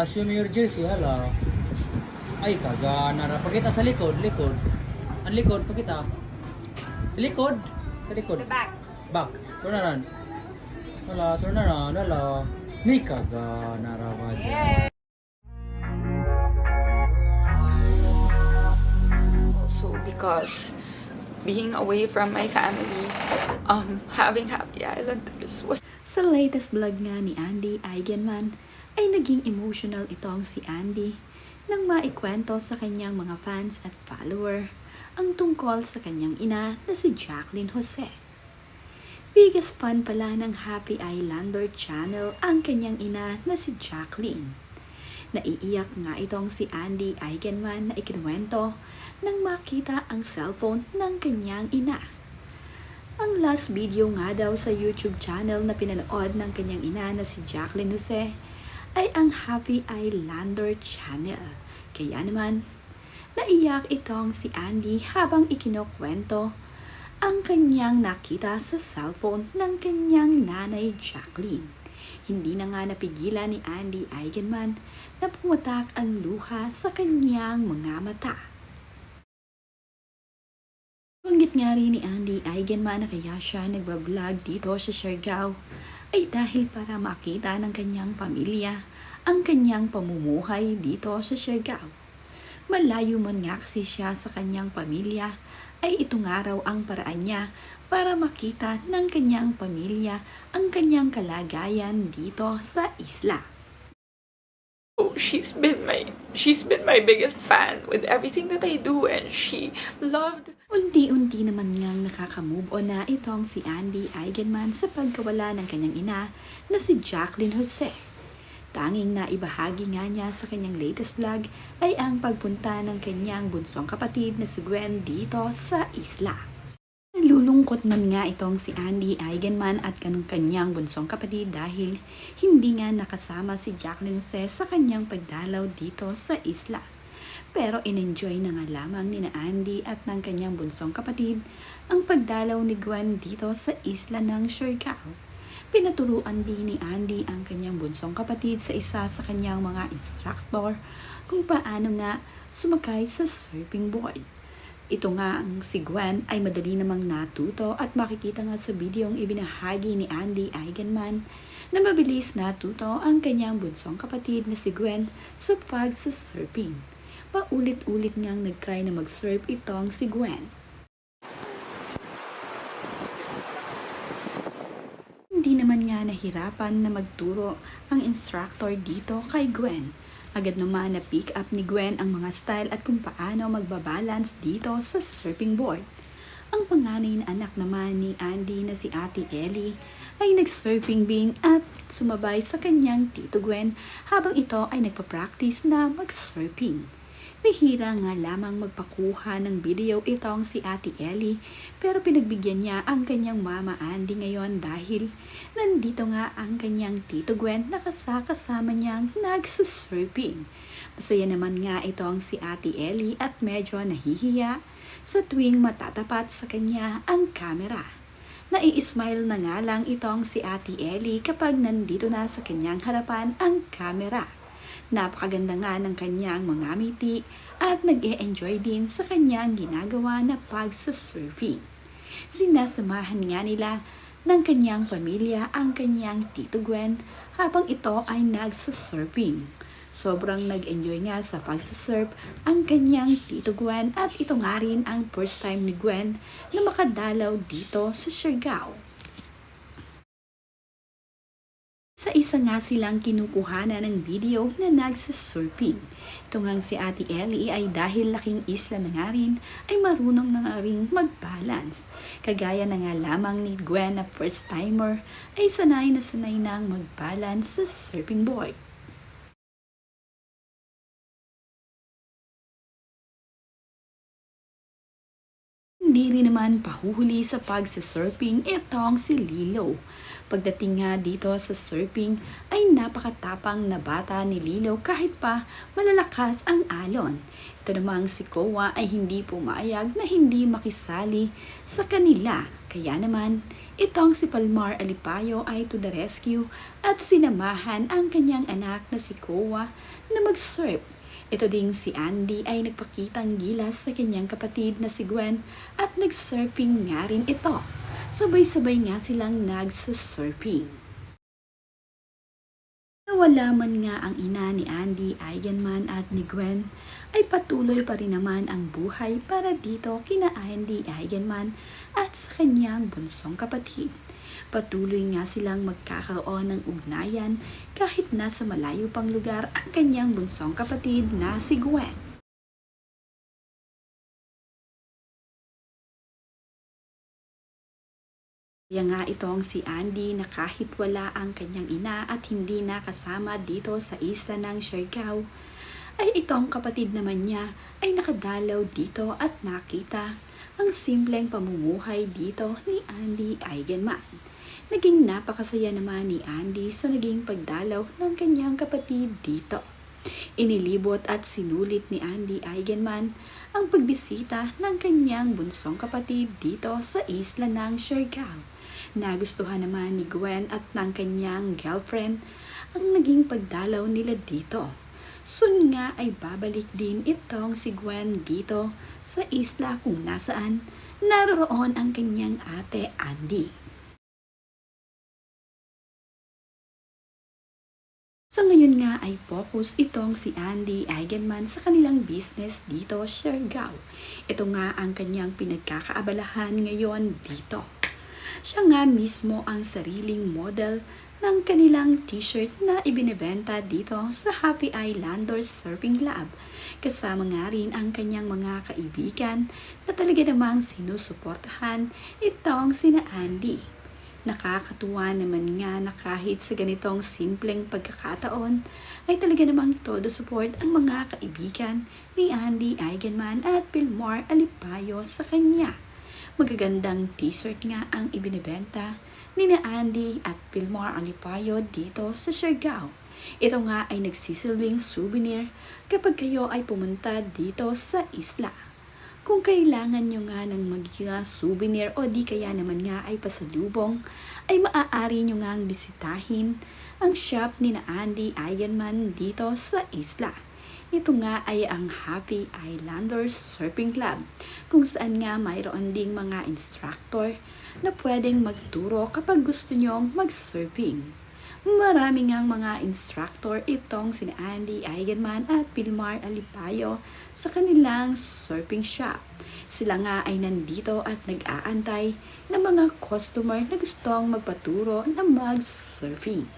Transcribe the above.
Show me your jersey, hala. Ay, kagana ra. Pakita sa likod, likod. Ang likod, pakita. Likod. Sa likod. The back. Back. Turn around. Hala, turn around, hala. Ni kagana ra ba dyan? Yeah. Also because being away from my family, having happy islanders was... Sa latest vlog nga ni Andy Eigenman, ay naging emotional itong si Andy nang maikwento sa kanyang mga fans at follower ang tungkol sa kanyang ina na si Jacqueline Jose. Biggest fan pala ng Happy Islander channel ang kanyang ina na si Jacqueline. Naiiyak nga itong si Andy Eigenman na ikinuwento nang makita ang cellphone ng kanyang ina. Ang last video nga daw sa YouTube channel na pinanood ng kanyang ina na si Jacqueline Jose ay ang Happy Islander channel. Kaya naman, naiyak itong si Andy habang ikinukwento ang kanyang nakita sa cellphone ng kanyang nanay Jacqueline. Hindi na nga napigilan ni Andy Eigenman na pumatak ang luha sa kanyang mga mata. Banggit nga rin ni Andy Eigenman na kaya siya nagbablog dito sa Siargao ay dahil para makita ng kanyang pamilya ang kanyang pamumuhay dito sa Siargao. Malayo man nga kasi siya sa kanyang pamilya ay ito nga raw ang paraan niya para makita ng kanyang pamilya ang kanyang kalagayan dito sa isla. Oh, she's been my biggest fan with everything that I do, and she loved... Unti-unti naman ngang nakaka-move on na itong si Andy Eigenman sa pagkawala ng kanyang ina na si Jacqueline Jose. Tanging na ibahagi nga niya sa kanyang latest vlog ay ang pagpunta ng kanyang bunsong kapatid na si Gwen dito sa isla. Nalulungkot man nga itong si Andy Eigenman at kanyang bunsong kapatid dahil hindi nga nakasama si Jacqueline Jose sa kanyang pagdalaw dito sa isla. Pero in-enjoy na nga lamang ni na Andy at ng kanyang bunsong kapatid ang pagdalaw ni Gwen dito sa isla ng Siargao. Pinaturuan din ni Andy ang kanyang bunsong kapatid sa isa sa kanyang mga instructor kung paano nga sumakay sa surfing board. Ito nga ang si Gwen ay madali namang natuto at makikita nga sa videong ibinahagi ni Andy Eigenman na mabilis natuto ang kanyang bunsong kapatid na si Gwen sa pagsasurfing. Paulit-ulit ngang nag-try na mag-surf itong si Gwen. Hindi naman nga nahirapan na magturo ang instructor dito kay Gwen. Agad naman na pick up ni Gwen ang mga style at kung paano magbabalance dito sa surfing board. Ang panganay na anak naman ni Andy na si Ate Ellie ay nag-surfing bing at sumabay sa kanyang tito Gwen habang ito ay nagpa-practice na mag-surfing. Bihira nga lamang magpakuha ng video itong si Ate Ellie pero pinagbigyan niya ang kanyang mama Andy ngayon dahil nandito nga ang kanyang tito Gwen na kasama niyang nagsusurfing. Masaya naman nga itong si Ate Ellie at medyo nahihiya sa tuwing matatapat sa kanya ang kamera. Nai-smile na nga lang itong si Ate Ellie kapag nandito na sa kanyang harapan ang kamera. Napakaganda nga ng kanyang mga ngiti at nag-e-enjoy din sa kanyang ginagawa na pagsusurfing. Sinasamahan nga nila ng kanyang pamilya ang kanyang tito Gwen habang ito ay nagsusurfing. Sobrang nag-enjoy nga sa pagsusurf ang kanyang tito Gwen at ito nga rin ang first time ni Gwen na makadalaw dito sa Siargao. Sa isa nga silang kinukuhanan ng video na nagsasurfing. Ito nga si Ate Ellie ay dahil laking isla na nga rin ay marunong na nga rin mag-balance. Kagaya na nga lamang ni Gwen na first timer ay sanay na ang mag-balance sa surfing board. Hindi rin naman pahuhuli sa pagsasurfing itong si Lilo. Pagdating nga dito sa surfing ay napakatapang na bata ni Lilo kahit pa malalakas ang alon. Ito namang si Koa ay hindi pumayag na hindi makisali sa kanila. Kaya naman, itong si Palmar Alipayo ay to the rescue at sinamahan ang kanyang anak na si Koa na mag-surf. Ito ding si Andy ay nagpakitang gilas sa kanyang kapatid na si Gwen at nag-surfing nga rin ito. Sabay-sabay nga silang nagsasurfing. Nawala man nga ang ina ni Andy Eigenman at ni Gwen, ay patuloy pa rin naman ang buhay para dito kina Andy Eigenman at sa kanyang bunsong kapatid. Patuloy nga silang magkakaroon ng ugnayan kahit nasa malayo pang lugar ang kanyang bunsong kapatid na si Gwen. Kaya nga itong si Andy na kahit wala ang kanyang ina at hindi nakasama dito sa isla ng Siargao, ay itong kapatid naman niya ay nakadalaw dito at nakita ang simpleng pamumuhay dito ni Andy Eigenman. Naging napakasaya naman ni Andy sa naging pagdalaw ng kanyang kapatid dito. Inilibot at sinulit ni Andy Eigenman ang pagbisita ng kanyang bunsong kapatid dito sa isla ng Siargao. Nagustuhan naman ni Gwen at ng kanyang girlfriend ang naging pagdalaw nila dito. Soon nga ay babalik din itong si Gwen dito sa isla kung nasaan naroon ang kanyang ate Andy. So ngayon nga ay focus itong si Andy Eigenman sa kanilang business dito sa Siargao. Ito nga ang kanyang pinagkakaabalahan ngayon dito. Siya nga mismo ang sariling model ng kanilang t-shirt na ibinebenta dito sa Happy Islanders Surfing Club. Kasama nga rin ang kanyang mga kaibigan na talaga namang sinusuportahan itong sina Andy. Nakakatuwa naman nga na kahit sa ganitong simpleng pagkakataon ay talaga namang todo support ang mga kaibigan ni Andy Eigenman at Pilmar Alipayo sa kanya. Magagandang t-shirt nga ang ibinibenta ni na Andy at Pilmar Alipayo dito sa Siargao. Ito nga ay nagsisilbing souvenir kapag kayo ay pumunta dito sa isla. Kung kailangan nyo nga ng magiging souvenir o di kaya naman nga ay pasalubong, ay maaari nyo nga bisitahin ang shop ni na Andy Eigenman dito sa isla. Ito nga ay ang Happy Islanders Surfing Club, kung saan nga mayroon ding mga instructor na pwedeng magturo kapag gusto nyong mag-surfing. Marami ngang mga instructor itong sina Andy Eigenman at Pilmar Alipayo sa kanilang surfing shop. Sila nga ay nandito at nag-aantay ng mga customer na gustong magpaturo na mag-surfing.